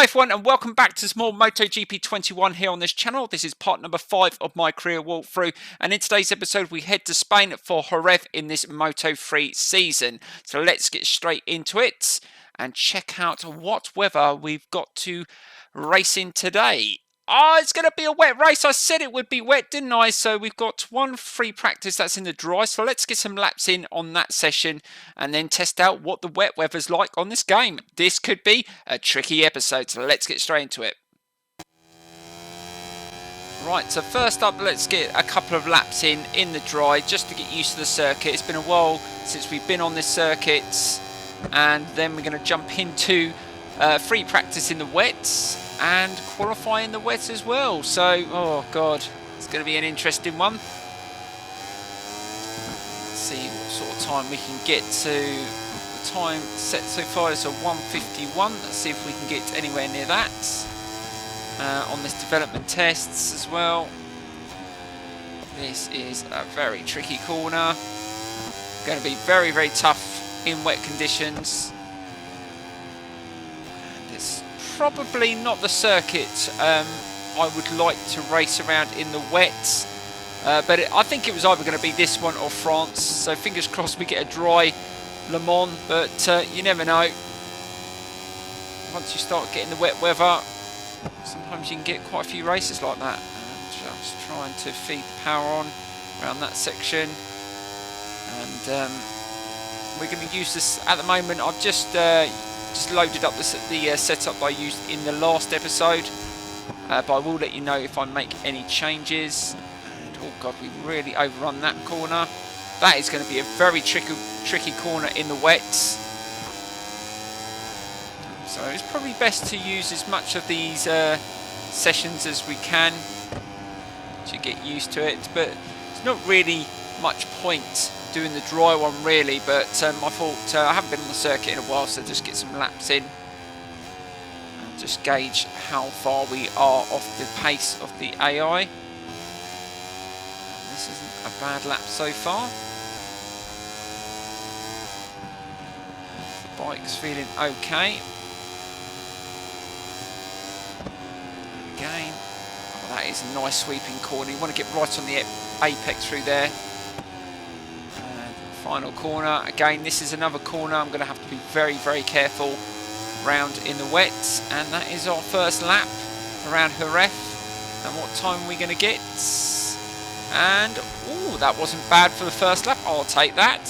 Hi everyone and welcome back to some more MotoGP 21 here on this channel. This is part number 5 of my career walkthrough, and in today's episode we head to Spain for Jerez in this Moto3 season. So let's get straight into it and check out what weather we've got to race in today. Oh, it's going to be a wet race. I said it would be wet, didn't I? So we've got one free practice that's in the dry. So let's get some laps in on that session and then test out what the wet weather's like on this game. This could be a tricky episode, so let's get straight into it. Right, so first up, let's get a couple of laps in the dry just to get used to the circuit. It's been a while since we've been on this circuit, and then we're going to jump into free practice in the wets and qualify in the wet as well. So, oh god, it's going to be an interesting one. Let's see what sort of time we can get to. The time set so far is a 1:51. Let's see if we can get anywhere near that on this development tests as well. This is a very tricky corner. Going to be very, very tough in wet conditions. And it's probably not the circuit I would like to race around in the wet, but I think it was either going to be this one or France, so fingers crossed we get a dry Le Mans, but you never know. Once you start getting the wet weather, sometimes you can get quite a few races like that. And just trying to feed the power on around that section, and we're going to use this at the moment. I've just loaded up the setup I used in the last episode, but I will let you know if I make any changes. And oh god, we really overrun that corner. That is going to be a very tricky corner in the wets. So it's probably best to use as much of these sessions as we can to get used to it, but it's not really much point doing the dry one really, but I thought I haven't been on the circuit in a while, so just get some laps in and just gauge how far we are off the pace of the AI. And this isn't a bad lap so far. The bike's feeling okay. Again, oh, that is a nice sweeping corner. You want to get right on the apex through there. Final corner. Again, this is another corner I'm going to have to be very, very careful round in the wet. And that is our first lap around Jerez. And what time are we going to get? And, oh, that wasn't bad for the first lap. I'll take that.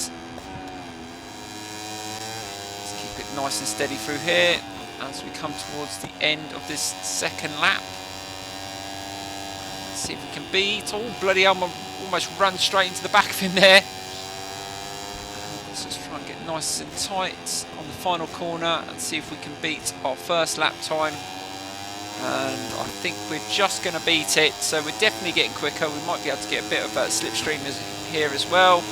Let's keep it nice and steady through here as we come towards the end of this second lap. Let's see if we can beat. Oh, bloody hell, I'm almost run straight into the back of him there. Let's just try and get nice and tight on the final corner and see if we can beat our first lap time. And I think we're just going to beat it, so we're definitely getting quicker. We might be able to get a bit of a slipstream here as well,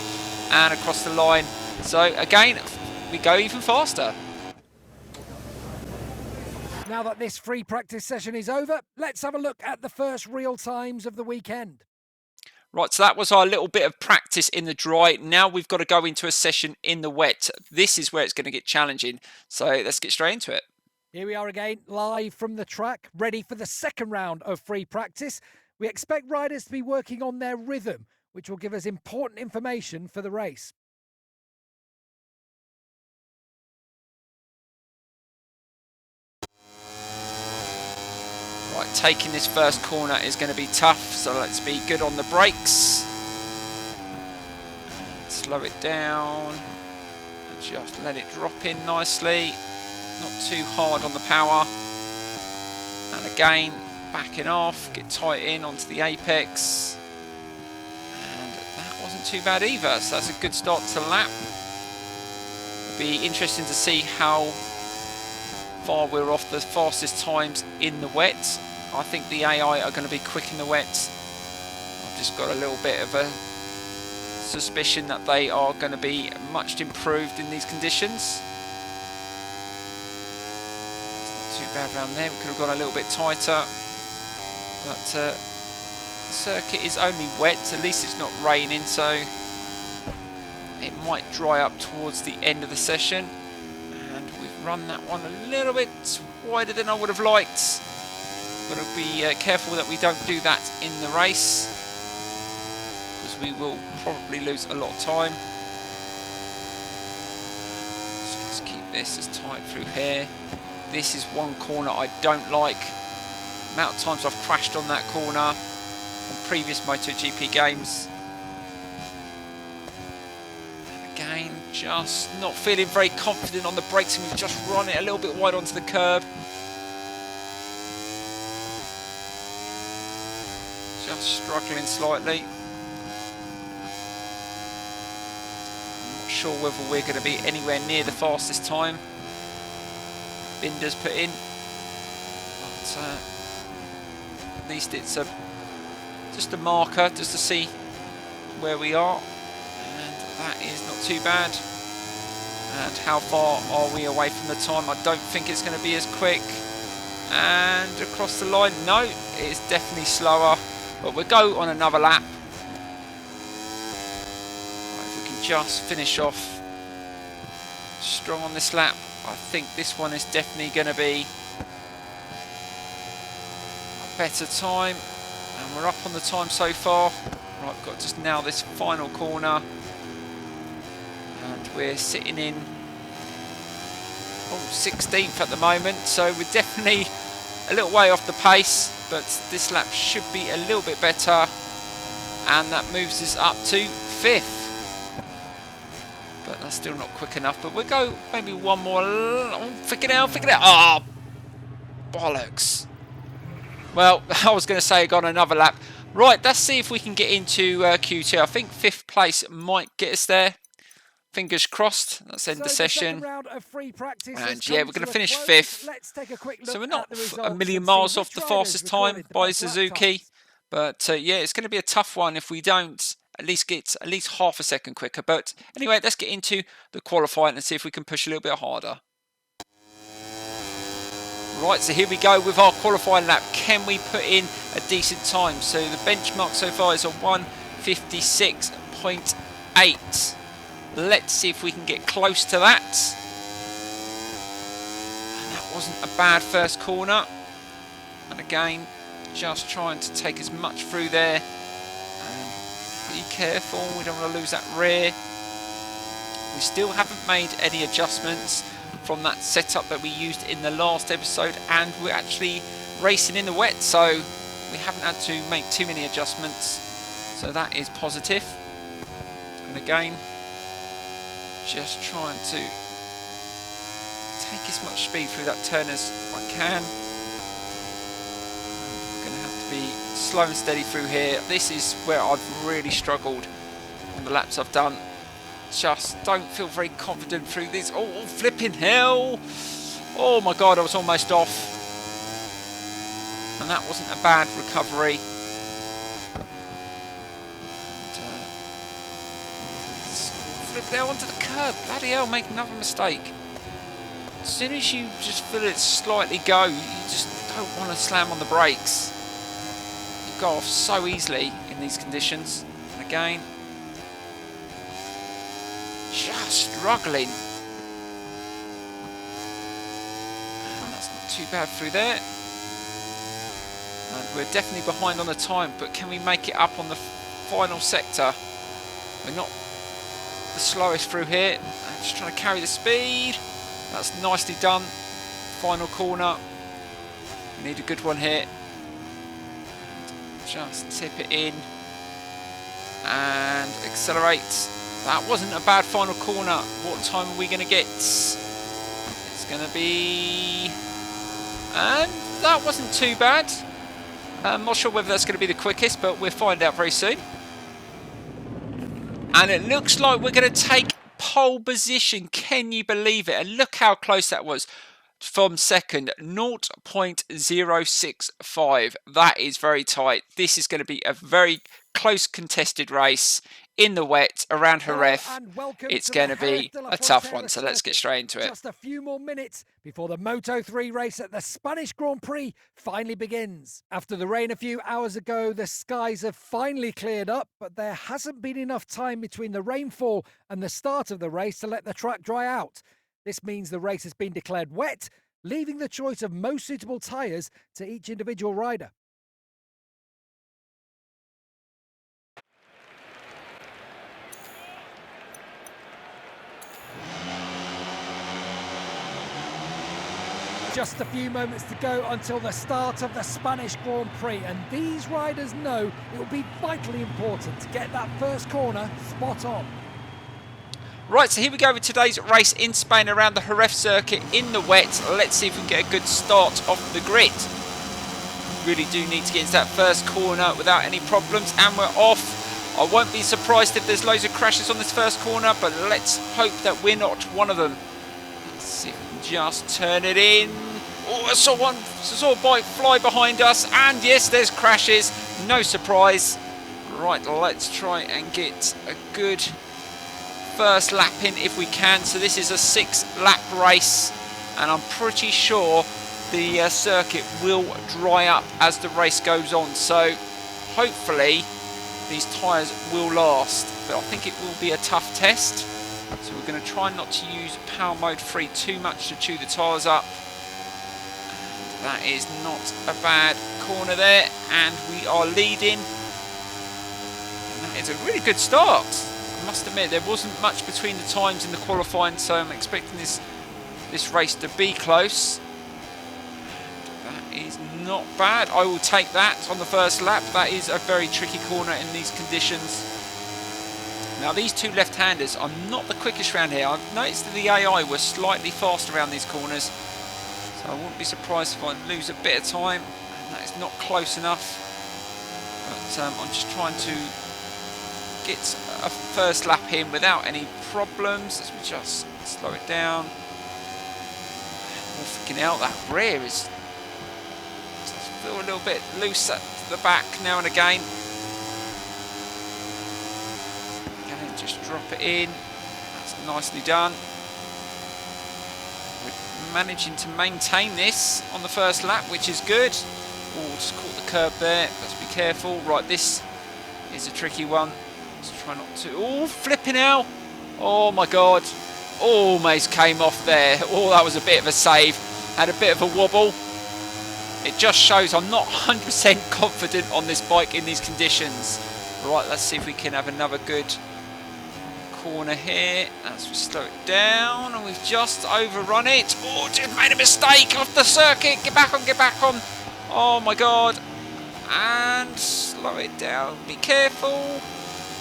and across the line. So again, we go even faster. Now that this free practice session is over, let's have a look at the first real times of the weekend. Right, so that was our little bit of practice in the dry. Now we've got to go into a session in the wet. This is where it's going to get challenging. So let's get straight into it. Here we are again, live from the track, ready for the second round of free practice. We expect riders to be working on their rhythm, which will give us important information for the race. Right, taking this first corner is going to be tough, so let's be good on the brakes. Slow it down. Just let it drop in nicely. Not too hard on the power. And again, backing off, get tight in onto the apex. And that wasn't too bad either, so that's a good start to the lap. It'll be interesting to see how far we're off the fastest times in the wet. I think the AI are going to be quick in the wet. I've just got a little bit of a suspicion that they are going to be much improved in these conditions. It's not too bad around there. We could have gone a little bit tighter, but the circuit is only wet. At least it's not raining, so it might dry up towards the end of the session. And we've run that one a little bit wider than I would have liked. Got to be careful that we don't do that in the race, because we will probably lose a lot of time. So let's keep this as tight through here. This is one corner I don't like. The amount of times I've crashed on that corner on previous MotoGP games. Again, just not feeling very confident on the brakes, and we've just run it a little bit wide onto the curb. Just struggling slightly. I'm not sure whether we're going to be anywhere near the fastest time Binder's put in, but at least it's just a marker just to see where we are, and that is not too bad. And how far are we away from the time? I don't think it's going to be as quick. And across the line, no, it's definitely slower. But we'll go on another lap. Right, if we can just finish off strong on this lap, I think this one is definitely going to be a better time. And we're up on the time so far. Right, we've got just now this final corner. And we're sitting in 16th at the moment. So we're definitely a little way off the pace, but this lap should be a little bit better, and that moves us up to 5th. But that's still not quick enough, but we'll go maybe one more. Figure it out. Oh, bollocks. Well, I was going to say I got another lap. Right, let's see if we can get into Q2. I think 5th place might get us there. Fingers crossed. Let's end the session. And yeah, we're going to finish 5th. So we're not a million miles off the fastest time by Suzuki. But yeah, it's going to be a tough one if we don't at least get at least half a second quicker. But anyway, let's get into the qualifying and see if we can push a little bit harder. Right, so here we go with our qualifying lap. Can we put in a decent time? So the benchmark so far is a 1:56.8. Let's see if we can get close to that. And that wasn't a bad first corner. And again, just trying to take as much through there. And be careful, we don't want to lose that rear. We still haven't made any adjustments from that setup that we used in the last episode, and we're actually racing in the wet, so we haven't had to make too many adjustments. So that is positive. And again, just trying to take as much speed through that turn as I can. I'm going to have to be slow and steady through here. This is where I've really struggled on the laps I've done. Just don't feel very confident through this. Oh, flipping hell. Oh my God, I was almost off. And that wasn't a bad recovery. Flip there onto the curb. Bloody hell, make another mistake. As soon as you just feel it slightly go, you just don't want to slam on the brakes. You go off so easily in these conditions. And again, just struggling. And that's not too bad through there. And we're definitely behind on the time, but can we make it up on the final sector? We're not the slowest through here. I'm just trying to carry the speed. That's nicely done. Final corner. We need a good one here. Just tip it in and accelerate. That wasn't a bad final corner. What time are we going to get? It's going to be... And that wasn't too bad. I'm not sure whether that's going to be the quickest, but we'll find out very soon. And it looks like we're going to take pole position. Can you believe it? And look how close that was from second. 0.065. That is very tight. This is going to be a very close contested race in the wet around Jerez. It's going to be a tough one, so let's get straight into it. Just a few more minutes before the Moto3 race at the Spanish Grand Prix finally begins. After the rain a few hours ago, the skies have finally cleared up, but there hasn't been enough time between the rainfall and the start of the race to let the track dry out. This means the race has been declared wet, leaving the choice of most suitable tyres to each individual rider. Just a few moments to go until the start of the Spanish Grand Prix, and these riders know it will be vitally important to get that first corner spot on. Right, so here we go with today's race in Spain around the Jerez circuit in the wet. Let's see if we can get a good start off the grid. Really do need to get into that first corner without any problems, and we're off. I won't be surprised if there's loads of crashes on this first corner, but let's hope that we're not one of them. Let's see if we can just turn it in. Oh, I saw a bike fly behind us, and yes, there's crashes. No surprise. Right, let's try and get a good first lap in if we can. So this is a 6-lap race, and I'm pretty sure the circuit will dry up as the race goes on. So hopefully these tyres will last, but I think it will be a tough test. So we're going to try not to use power mode 3 too much to chew the tyres up. And that is not a bad corner there, and we are leading. And that is a really good start. I must admit, there wasn't much between the times in the qualifying, so I'm expecting this race to be close. That is not bad. I will take that on the first lap. That is a very tricky corner in these conditions. Now, these two left-handers are not the quickest around here. I've noticed that the AI were slightly faster around these corners, so I wouldn't be surprised if I lose a bit of time. And that is not close enough. But I'm just trying to get a first lap in without any problems. Let's just slow it down. Oh, freaking hell, that rear is feel a little bit loose at the back now and again. Okay, just drop it in. That's nicely done. We're managing to maintain this on the first lap, which is good. Oh, just caught the curb there. Let's be careful. Right, this is a tricky one. Let's try not to. Oh, flipping out. Oh my God. Almost came off there. Oh, that was a bit of a save. Had a bit of a wobble. It just shows I'm not 100% confident on this bike in these conditions. Right, let's see if we can have another good corner here. As we slow it down, and we've just overrun it. Oh, just made a mistake off the circuit. Get back on, get back on. Oh my God. And slow it down. Be careful.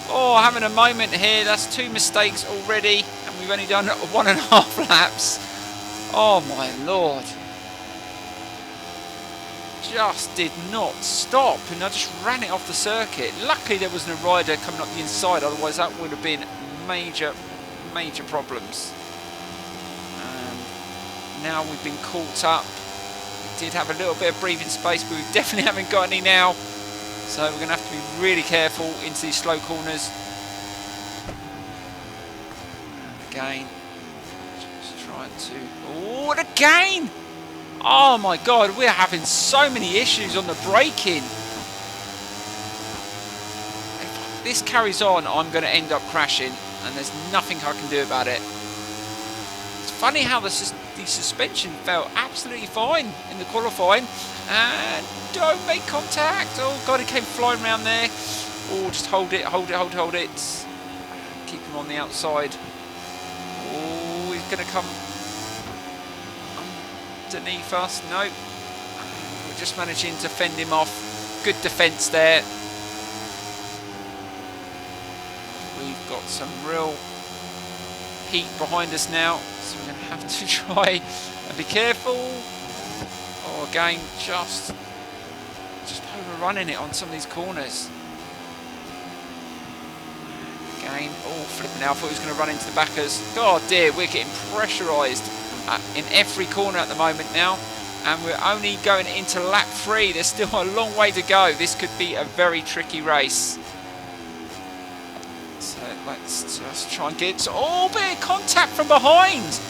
Oh, having a moment here. That's 2 mistakes already, and we've only done 1.5 laps. Oh my Lord. Just did not stop, and I just ran it off the circuit. Luckily there wasn't a rider coming up the inside, otherwise that would have been major problems. And now we've been caught up. We did have a little bit of breathing space, but we definitely haven't got any now. So we're going to have to be really careful into these slow corners. And again, just trying to... Oh, and again! Oh my God, we're having so many issues on the braking. If this carries on, I'm going to end up crashing, and there's nothing I can do about it. It's funny how the suspension felt absolutely fine in the qualifying, and don't make contact. Oh God, it came flying around there. Oh, just hold it. Keep him on the outside. Oh, he's going to come underneath us. No, we're just managing to fend him off. Good defence there. We've got some real heat behind us now, so we're going to have to try and be careful. Oh, again, just overrunning it on some of these corners. Again, oh, flipping out. I thought he was going to run into the backers. God dear, we're getting pressurised in every corner at the moment now, and we're only going into lap 3. There's still a long way to go. This could be a very tricky race. So let's just try and get... Oh, bit of contact from behind.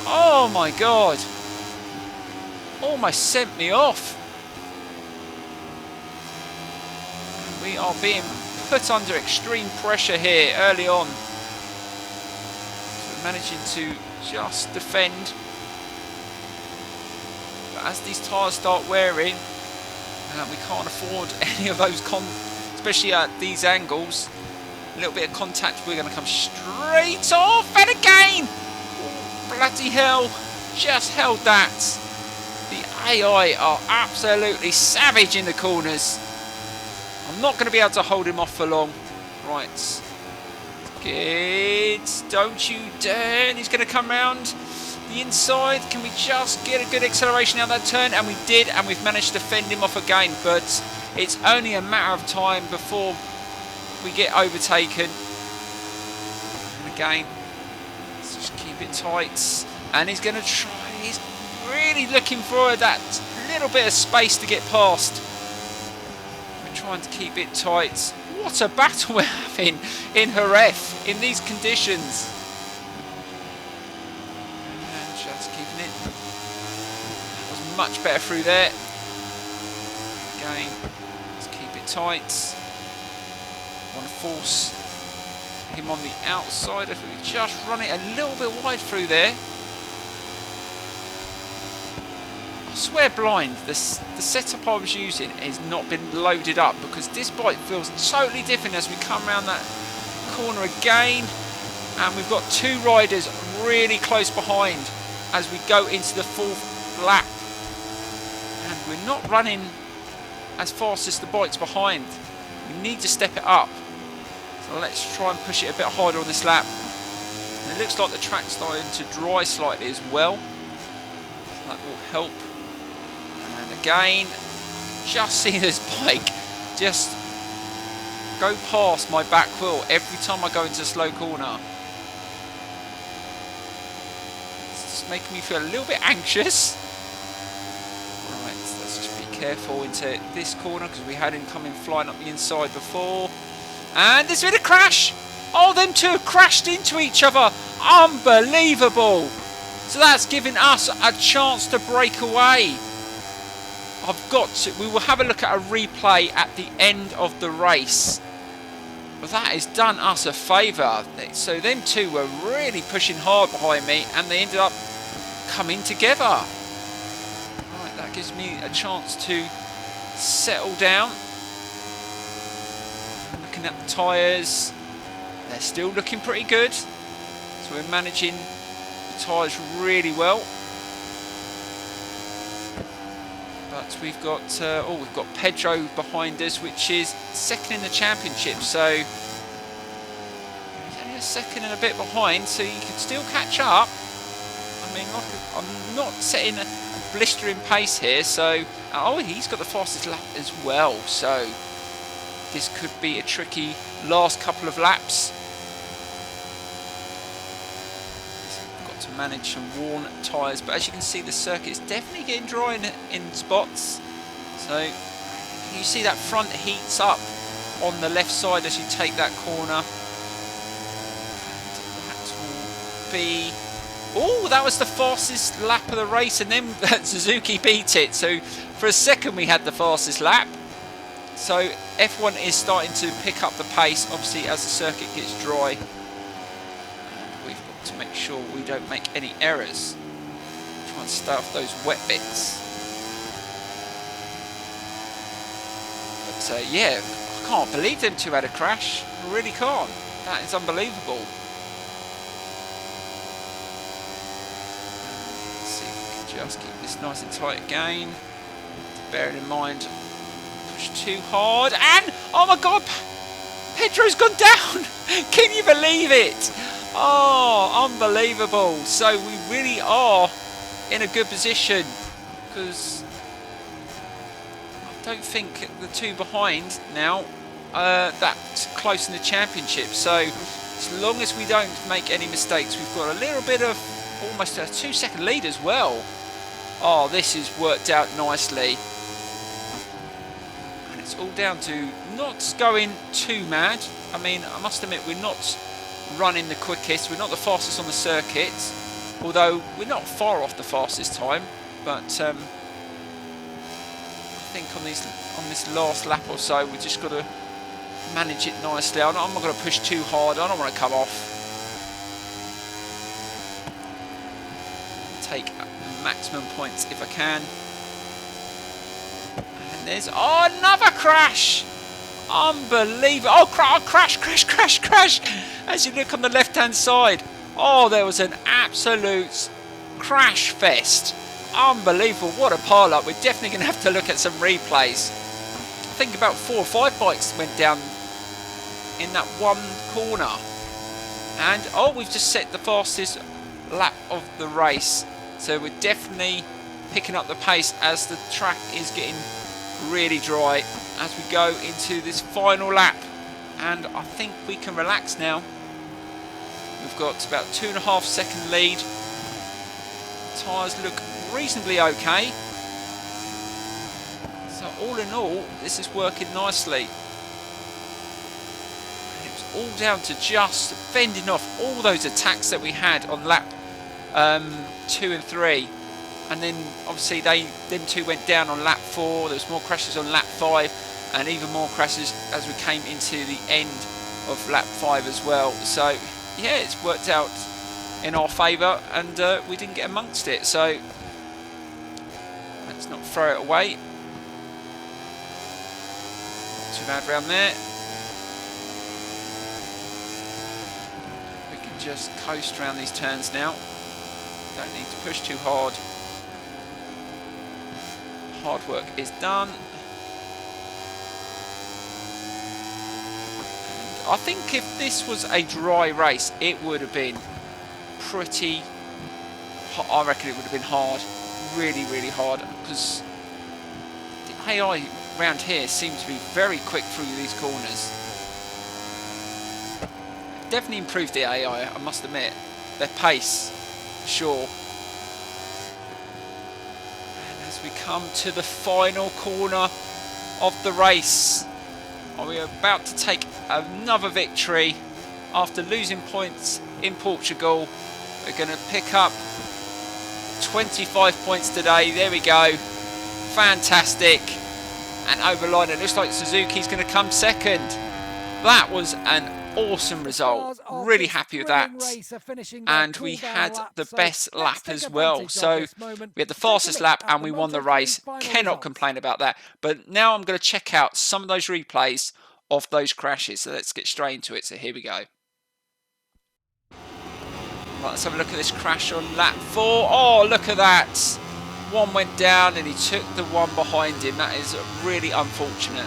Oh my God. Almost sent me off. We are being put under extreme pressure here early on. So we're managing to just defend. as these tyres start wearing, we can't afford any of those, especially at these angles. A little bit of contact, we're going to come straight off, and again! Oh, bloody hell, just held that. The AI are absolutely savage in the corners. I'm not going to be able to hold him off for long. Right. Good. Don't you dare. And he's going to come round the inside. Can we just get a good acceleration out that turn? And we did, and we've managed to fend him off again. But it's only a matter of time before we get overtaken. And again, let's just keep it tight. And he's going to try. He's really looking for that little bit of space to get past. We're trying to keep it tight. What a battle we're having in Jerez in these conditions. And just keeping it. That was much better through there. Again, let's keep it tight. Want to force him on the outside. If we just run it a little bit wide through there. I swear blind, the setup I was using has not been loaded up, because this bike feels totally different as we come around that corner again, and we've got two riders really close behind as we go into the fourth lap, and we're not running as fast as the bikes behind. We need to step it up, so let's try and push it a bit harder on this lap. And it looks like the track's starting to dry slightly as well, so that will help. Again, just see this bike just go past my back wheel every time I go into a slow corner. It's making me feel a little bit anxious. Right, let's just be careful into this corner, because we had him coming flying up the inside before. And there's been a crash. Oh, them two have crashed into each other. Unbelievable. So that's giving us a chance to break away. We will have a look at a replay at the end of the race. But that has done us a favour. So them two were really pushing hard behind me, and they ended up coming together. Right, that gives me a chance to settle down. Looking at the tyres, they're still looking pretty good. So we're managing the tyres really well. But we've got we've got Pedro behind us, which is second in the championship. So he's only a second and a bit behind, so you can still catch up. I mean, I'm not setting a blistering pace here. So he's got the fastest lap as well. So this could be a tricky last couple of laps. To manage some worn tyres, but as you can see, the circuit is definitely getting dry in spots. So you see that front heats up on the left side as you take that corner. That will be... Oh, that was the fastest lap of the race, and then Suzuki beat it. So for a second we had the fastest lap. So F1 is starting to pick up the pace, obviously, as the circuit gets dry. To make sure we don't make any errors. Try and stay off those wet bits. But yeah, I can't believe them two had a crash. I really can't. That is unbelievable. Let's see if we can just keep this nice and tight again. Bearing in mind, push too hard, and oh my god, Pedro's gone down. Can you believe it? Oh, unbelievable. So we really are in a good position, because I don't think the two behind now that close in the championship. So as long as we don't make any mistakes, we've got a little bit of almost a 2-second lead as well. Oh, this has worked out nicely. And it's all down to not going too mad. I mean, I must admit, we're not running the quickest, we're not the fastest on the circuit, although we're not far off the fastest time. But I think on this last lap or so, we just got to manage it nicely. I'm not going to push too hard. I don't want to come off. Take maximum points if I can. there's another crash. Unbelievable. Oh, crash. As you look on the left-hand side. Oh, there was an absolute crash fest. Unbelievable. What a pile-up. We're definitely going to have to look at some replays. I think about 4 or 5 bikes went down in that one corner. And, oh, we've just set the fastest lap of the race. So we're definitely picking up the pace as the track is getting really dry as we go into this final lap. And I think we can relax now. We've got about 2.5 second lead. Tyres look reasonably okay. So all in all, this is working nicely. And it was all down to just fending off all those attacks that we had on lap 2 and 3. And then obviously them two went down on lap 4. There was more crashes on lap 5 and even more crashes as we came into the end of lap 5 as well. So yeah, it's worked out in our favour, and we didn't get amongst it. So let's not throw it away. Not too bad round there. We can just coast around these turns now. Don't need to push too hard. Hard work is done. And I think if this was a dry race, it would have been pretty, I reckon it would have been hard, really hard, because the AI around here seems to be very quick through these corners. Definitely improved the AI, I must admit. Their pace, sure. And as we come to the final corner of the race, we are about to take another victory after losing points in Portugal. We're going to pick up 25 points today. There we go. Fantastic. And overline, it looks like Suzuki's going to come second. That was an awesome result. Really happy with that. And we had the best lap as well. So we had the fastest lap and we won the race. Cannot complain about that. But now I'm going to check out some of those replays of those crashes. So let's get straight into it. So here we go. Right, let's have a look at this crash on lap 4. Oh, look at that. One went down and he took the one behind him. That is really unfortunate.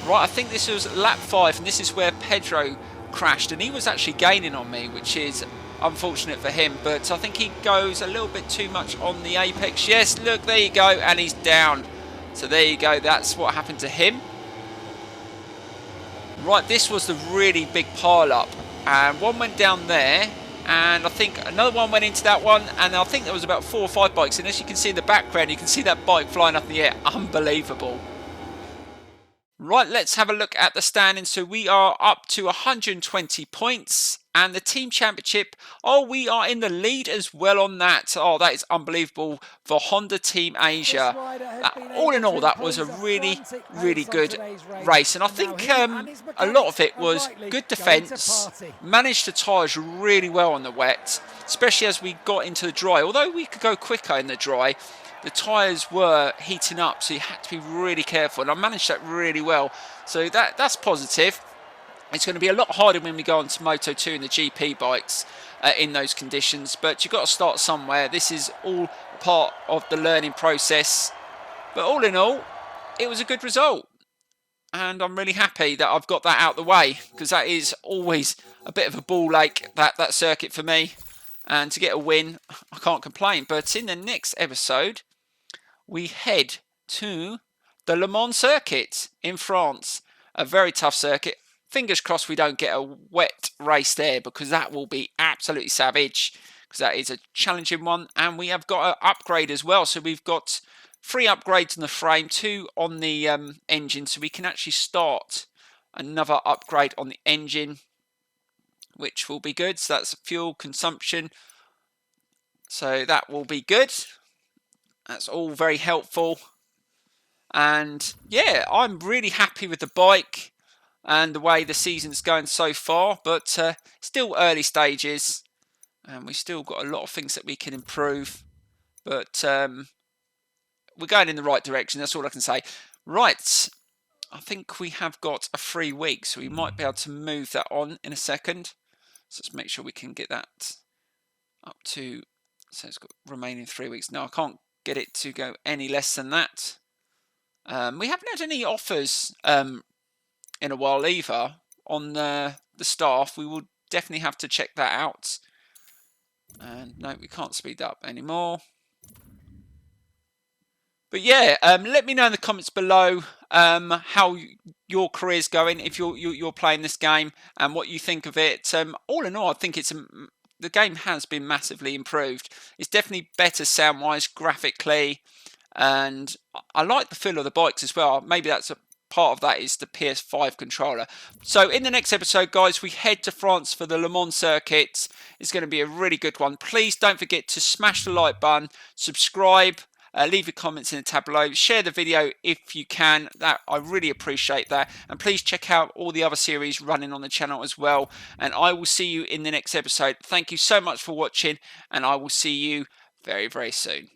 Right, I think this was lap 5 and this is where Pedro crashed. And he was actually gaining on me, which is unfortunate for him. But I think he goes a little bit too much on the apex. Yes, look, there you go. And he's down. So there you go. That's what happened to him. Right, this was the really big pile-up. And one went down there, and I think another one went into that one, and I think there was about 4 or 5 bikes, and as you can see in the background, you can see that bike flying up in the air. Unbelievable. Right, let's have a look at the standings. So we are up to 120 points, and the team championship, oh, we are in the lead as well on that. Oh, that is unbelievable for Honda Team Asia. All in all, that was a really good race, and I think a lot of it was good defence, managed the tyres really well on the wet, especially as we got into the dry. Although we could go quicker in the dry, the tyres were heating up, so you had to be really careful, and I managed that really well. So that's positive. It's going to be a lot harder when we go on to Moto 2 and the GP bikes in those conditions, but you've got to start somewhere. This is all part of the learning process. But all in all, it was a good result. And I'm really happy that I've got that out the way, because that is always a bit of a ball ache, that circuit for me. And to get a win, I can't complain. But in the next episode, we head to the Le Mans circuit in France. A very tough circuit. Fingers crossed we don't get a wet race there, because that will be absolutely savage, because that is a challenging one. And we have got an upgrade as well. So we've got 3 upgrades on the frame, 2 on the engine. So we can actually start another upgrade on the engine, which will be good. So that's fuel consumption. So that will be good. That's all very helpful. And yeah, I'm really happy with the bike and the way the season's going so far, but still early stages, and we've still got a lot of things that we can improve. But we're going in the right direction. That's all I can say. Right, I think we have got a free week, so we might be able to move that on in a second. So let's make sure we can get that up to, so it's got remaining 3 weeks. No, I can't get it to go any less than that. We haven't had any offers in a while either on the staff. We will definitely have to check that out. And no, we can't speed up anymore. But yeah, let me know in the comments below how your career's going, if you're playing this game, and what you think of it. All in all, I think the game has been massively improved. It's definitely better sound-wise, graphically, and I like the feel of the bikes as well. Maybe that's a part of that is the PS5 controller. So in the next episode, guys, we head to France for the Le Mans circuit. It's going to be a really good one. Please don't forget to smash the like button, subscribe, leave your comments in the tab below, share the video if you can. That I really appreciate that. And please check out all the other series running on the channel as well. And I will see you in the next episode. Thank you so much for watching, and I will see you very, very soon.